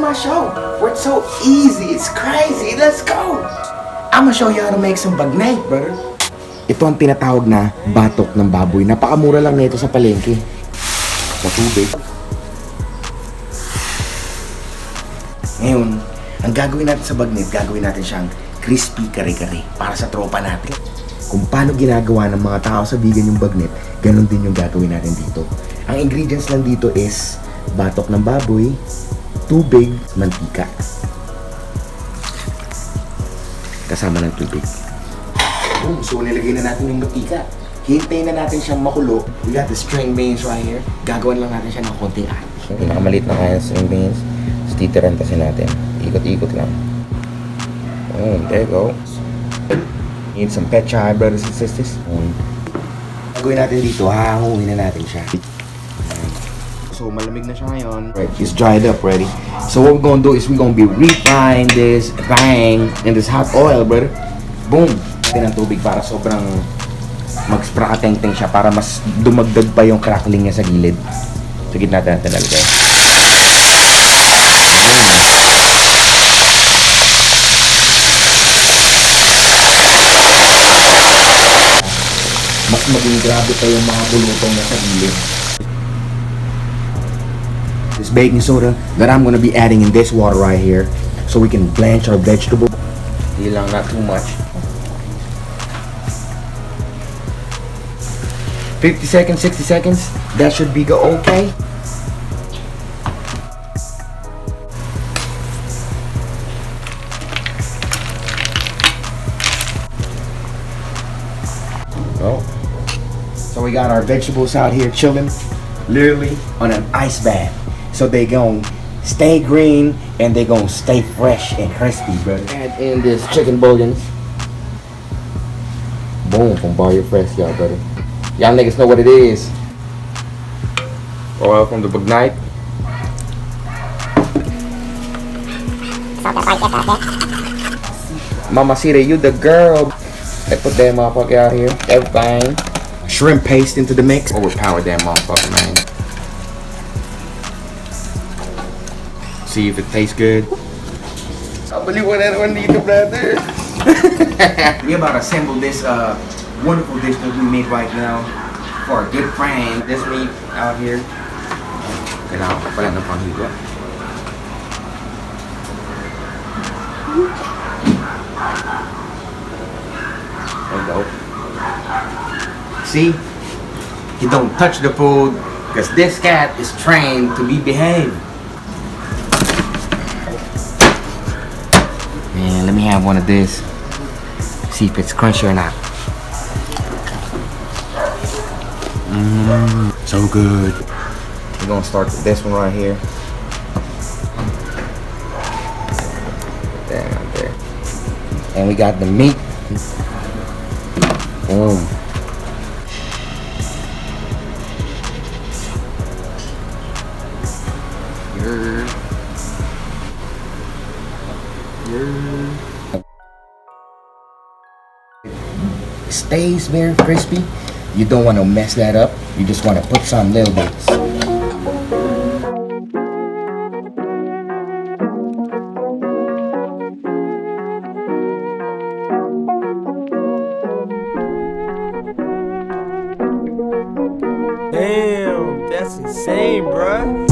my show where it's so easy. It's crazy. Let's go. I'ma show you how to make some bagnet, brother. Ito ang tinatawag na batok ng baboy. Napakamura lang nito sa palengke. Sa tubig. Ngayon, ang gagawin natin sa bagnet, gagawin natin siyang crispy kare-kare para sa tropa natin. Kung paano ginagawa ng mga tao sa vegan yung bagnet, ganun din yung gagawin natin dito. Ang ingredients lang dito is batok ng baboy, tubig, mantika. Kasama ng tubig. So nilagay na natin yung mantika. Hintayin na natin siyang makulo. We got the string beans right here. Gagawin lang natin siya ng konting atin. Pinakamalit na kaya string beans. Tapos titirantasin natin. Ikot-ikot lang. There you go. Need some pecha, brothers and sisters. Gagawin natin dito, hahanguin na natin siya. So malamig na siya ngayon. Right, it's dried up already. So what we're gonna do is we're gonna be refrying this bang in this hot oil, brother. Boom! Ng tubig para sobrang mag-sprakateng-teng siya para mas dumagdag pa yung crackling niya sa gilid. Sa gitna natin lalagay. Mas maging grabe pa yung mga bulutong na sa gilid. This baking soda that I'm gonna be adding in this water right here so we can blanch our vegetable. Hindi lang, not too much. 50 seconds, 60 seconds, that should be okay. Oh. So we got our vegetables out here chilling, literally on an ice bath. So they gon' stay green and they gon' stay fresh and crispy, brother. Add in this chicken bouillon. Boom, from Bar Your Fresh, y'all, brother. Y'all niggas know what it is. Oil from the BAGNET. Mama Cita, you the girl. They put that motherfucker out here. Everything. Shrimp paste into the mix. Overpower that motherfucker, man. See if it tastes good. I believe what that one needs, brother. We about to assemble this wonderful dish that we made right now for a good friend. This meat out here. Kailangan ko pala ng panghiwa. There you go. See? He don't touch the food because this cat is trained to be behaved. Man, let me have one of this. See if it's crunchy or not. So good. We're gonna start with this one right here. Put that out there. And we got the meat. Boom. It stays very crispy. You don't want to mess that up. You just want to put some little bits. Damn, that's insane, bruh.